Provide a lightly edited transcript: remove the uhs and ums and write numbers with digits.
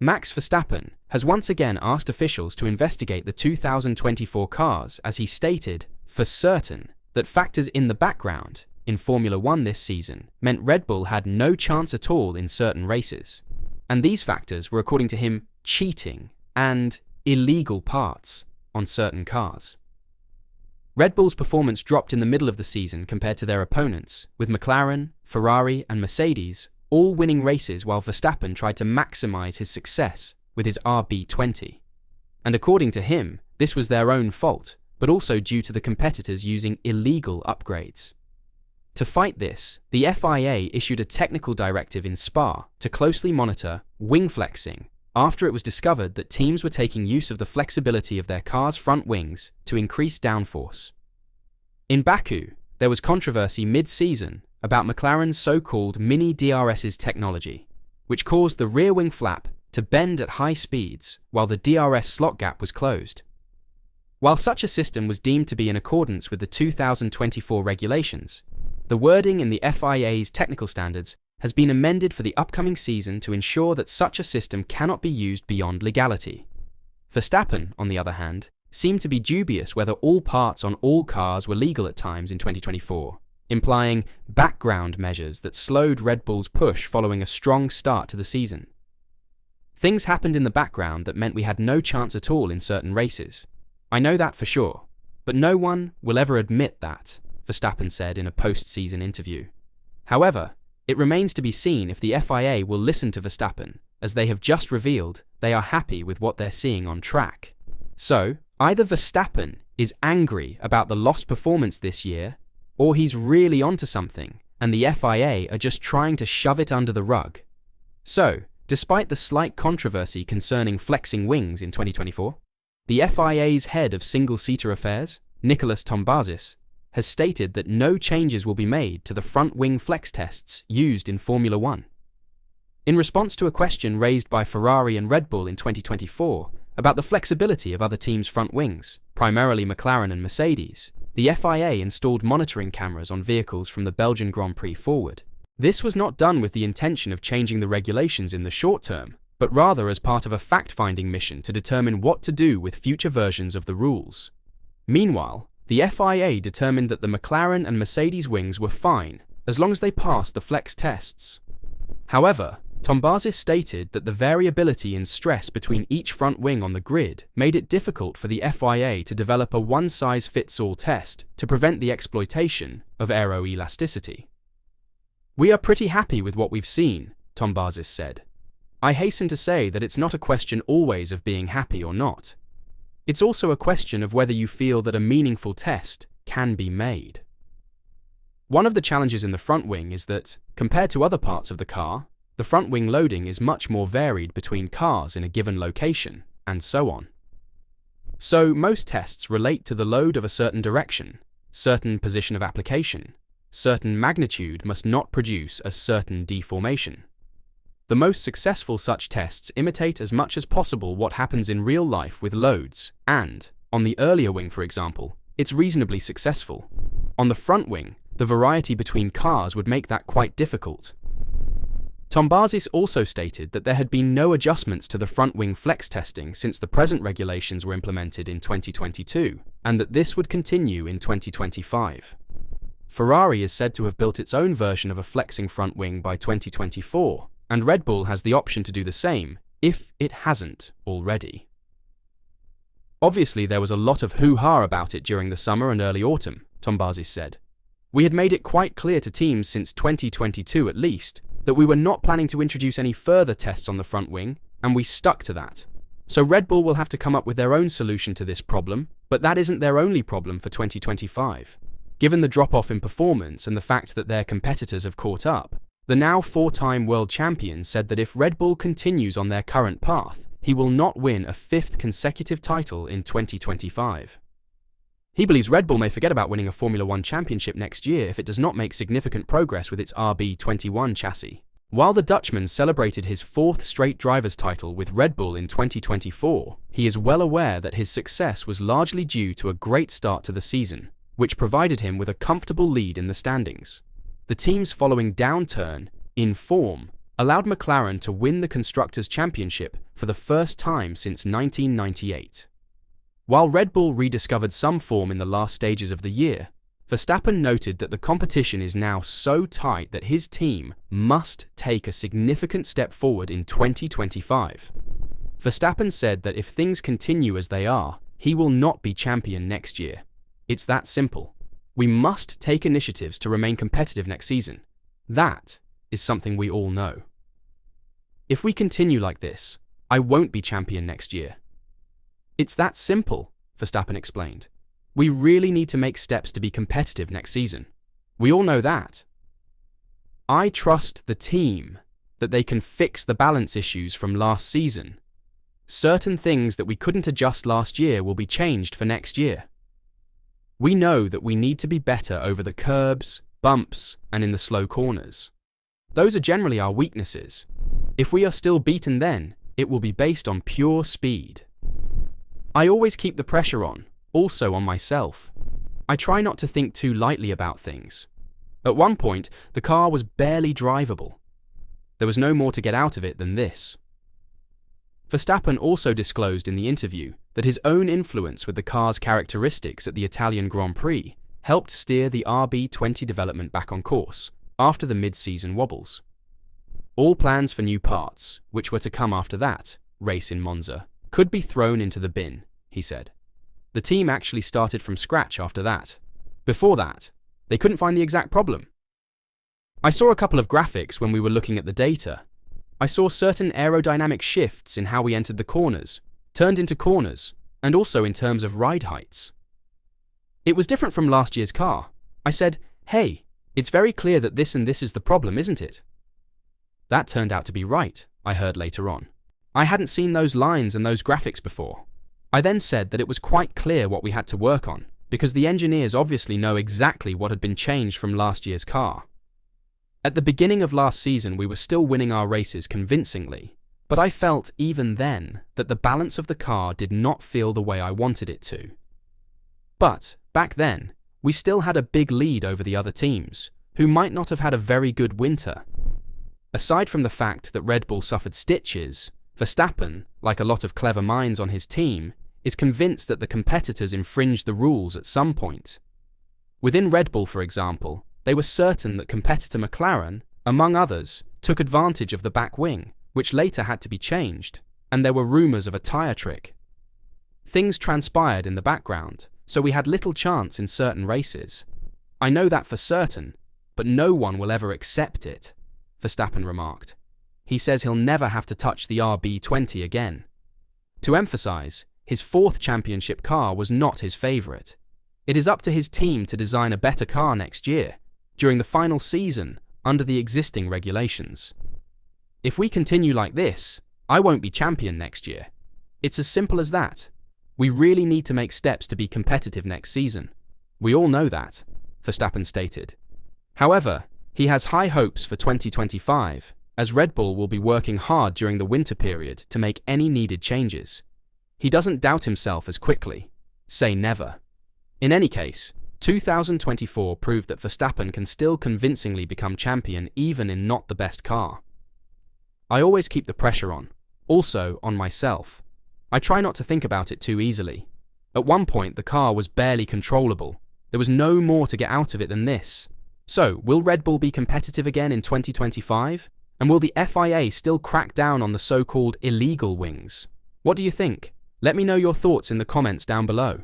Max Verstappen has once again asked officials to investigate the 2024 cars as he stated, for certain, that factors in the background in Formula One this season meant Red Bull had no chance at all in certain races. And these factors were, according to him, cheating and illegal parts on certain cars. Red Bull's performance dropped in the middle of the season compared to their opponents, with McLaren, Ferrari and Mercedes all winning races while Verstappen tried to maximize his success with his RB20. And according to him, this was their own fault, but also due to the competitors using illegal upgrades. To fight this, the FIA issued a technical directive in Spa to closely monitor wing flexing after it was discovered that teams were taking use of the flexibility of their cars' front wings to increase downforce. In Baku, there was controversy mid-season about McLaren's so-called mini DRS's technology, which caused the rear wing flap to bend at high speeds while the DRS slot gap was closed. While such a system was deemed to be in accordance with the 2024 regulations, the wording in the FIA's technical standards has been amended for the upcoming season to ensure that such a system cannot be used beyond legality. Verstappen, on the other hand, seemed to be dubious whether all parts on all cars were legal at times in 2024, implying background measures that slowed Red Bull's push following a strong start to the season. Things happened in the background that meant we had no chance at all in certain races. I know that for sure, but no one will ever admit that, Verstappen said in a post-season interview. However, it remains to be seen if the FIA will listen to Verstappen, as they have just revealed they are happy with what they're seeing on track. So, either Verstappen is angry about the lost performance this year, or he's really onto something, and the FIA are just trying to shove it under the rug. So, despite the slight controversy concerning flexing wings in 2024, the FIA's head of single-seater affairs, Nicholas Tombazis, has stated that no changes will be made to the front wing flex tests used in Formula One. In response to a question raised by Ferrari and Red Bull in 2024 about the flexibility of other teams' front wings, primarily McLaren and Mercedes, the FIA installed monitoring cameras on vehicles from the Belgian Grand Prix forward. This was not done with the intention of changing the regulations in the short term, but rather as part of a fact-finding mission to determine what to do with future versions of the rules. Meanwhile, the FIA determined that the McLaren and Mercedes wings were fine as long as they passed the flex tests. However, Tombazis stated that the variability in stress between each front wing on the grid made it difficult for the FIA to develop a one-size-fits-all test to prevent the exploitation of aeroelasticity. "We are pretty happy with what we've seen," Tombazis said. "I hasten to say that it's not a question always of being happy or not. It's also a question of whether you feel that a meaningful test can be made." One of the challenges in the front wing is that, compared to other parts of the car, the front wing loading is much more varied between cars in a given location, and so on. So most tests relate to the load of a certain direction, certain position of application, certain magnitude must not produce a certain deformation. The most successful such tests imitate as much as possible what happens in real life with loads, and, on the earlier wing for example, it's reasonably successful. On the front wing, the variety between cars would make that quite difficult. Tombazis also stated that there had been no adjustments to the front wing flex testing since the present regulations were implemented in 2022, and that this would continue in 2025. Ferrari is said to have built its own version of a flexing front wing by 2024, and Red Bull has the option to do the same, if it hasn't already. "Obviously there was a lot of hoo-ha about it during the summer and early autumn," Tombazis said. "We had made it quite clear to teams since 2022 at least, that we were not planning to introduce any further tests on the front wing, and we stuck to that. So Red Bull will have to come up with their own solution to this problem, but that isn't their only problem for 2025. Given the drop-off in performance and the fact that their competitors have caught up, the now four-time world champion said that if Red Bull continues on their current path, he will not win a fifth consecutive title in 2025. He believes Red Bull may forget about winning a Formula One championship next year if it does not make significant progress with its RB21 chassis. While the Dutchman celebrated his fourth straight driver's title with Red Bull in 2024, he is well aware that his success was largely due to a great start to the season, which provided him with a comfortable lead in the standings. The team's following downturn in form allowed McLaren to win the Constructors' Championship for the first time since 1998. While Red Bull rediscovered some form in the last stages of the year, Verstappen noted that the competition is now so tight that his team must take a significant step forward in 2025. Verstappen said that if things continue as they are, he will not be champion next year. It's that simple. We must take initiatives to remain competitive next season. That is something we all know. If we continue like this, I won't be champion next year. It's that simple, Verstappen explained. We really need to make steps to be competitive next season. We all know that. I trust the team that they can fix the balance issues from last season. Certain things that we couldn't adjust last year will be changed for next year. We know that we need to be better over the curbs, bumps, and in the slow corners. Those are generally our weaknesses. If we are still beaten then, it will be based on pure speed. I always keep the pressure on, also on myself. I try not to think too lightly about things. At one point, the car was barely drivable. There was no more to get out of it than this. Verstappen also disclosed in the interview that his own influence with the car's characteristics at the Italian Grand Prix helped steer the RB20 development back on course after the mid-season wobbles. All plans for new parts, which were to come after that race in Monza, could be thrown into the bin, he said. The team actually started from scratch after that. Before that, they couldn't find the exact problem. I saw a couple of graphics when we were looking at the data. I saw certain aerodynamic shifts in how we entered the corners, turned into corners, and also in terms of ride heights. It was different from last year's car. I said, hey, it's very clear that this and this is the problem, isn't it? That turned out to be right, I heard later on. I hadn't seen those lines and those graphics before. I then said that it was quite clear what we had to work on, because the engineers obviously know exactly what had been changed from last year's car. At the beginning of last season, we were still winning our races convincingly, but I felt even then that the balance of the car did not feel the way I wanted it to. But, back then, we still had a big lead over the other teams, who might not have had a very good winter. Aside from the fact that Red Bull suffered stitches, Verstappen, like a lot of clever minds on his team, is convinced that the competitors infringed the rules at some point. Within Red Bull, for example, they were certain that competitor McLaren, among others, took advantage of the back wing, which later had to be changed, and there were rumours of a tyre trick. Things transpired in the background, so we had little chance in certain races. I know that for certain, but no one will ever accept it, Verstappen remarked. He says he'll never have to touch the RB20 again. To emphasise, his fourth championship car was not his favourite. It is up to his team to design a better car next year, during the final season, under the existing regulations. If we continue like this, I won't be champion next year. It's as simple as that. We really need to make steps to be competitive next season. We all know that, Verstappen stated. However, he has high hopes for 2025, as Red Bull will be working hard during the winter period to make any needed changes. He doesn't doubt himself as quickly. Say never. In any case, 2024 proved that Verstappen can still convincingly become champion even in not the best car. I always keep the pressure on, also on myself. I try not to think about it too easily. At one point, the car was barely controllable. There was no more to get out of it than this. So, will Red Bull be competitive again in 2025? And will the FIA still crack down on the so-called illegal wings? What do you think? Let me know your thoughts in the comments down below.